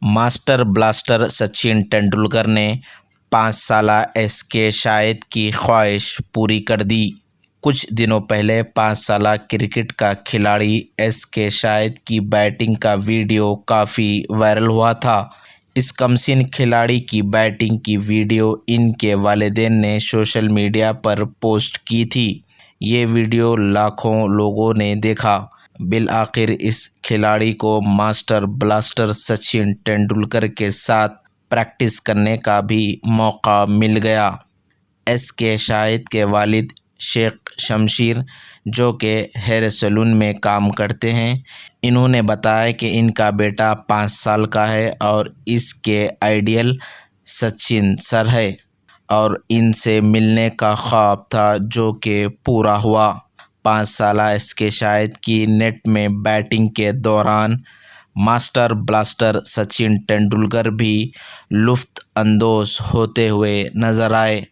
Master blaster Sachin Tendulkar ने 5 साला SK Shahid की ख्वाहिश पूरी कर दी। कुछ दिनों पहले 5 साला क्रिकेट का खिलाड़ी एसके शाहिद की बैटिंग का वीडियो काफ़ी वायरल हुआ था। इस कमसीन खिलाड़ी की बैटिंग की वीडियो इनके वालिदैन ने सोशल मीडिया पर पोस्ट की थी। ये वीडियो लाखों लोगों ने देखा। बिल आखिर इस खिलाड़ी को मास्टर ब्लास्टर सचिन तेंदुलकर के साथ प्रैक्टिस करने का भी मौका मिल गया। एसके शाहिद के वालिद शेख शमशीर, जो कि हेयर सैलून में काम करते हैं, इन्होंने बताया कि इनका बेटा 5 साल का है और इसके आइडियल सचिन सर है और इनसे मिलने का ख्वाब था, जो कि पूरा हुआ। 5 साला एसके शाहिद की नेट में बैटिंग के दौरान मास्टर ब्लास्टर सचिन तेंदुलकर भी लुत्फ़ अंदोज़ होते हुए नजर आए।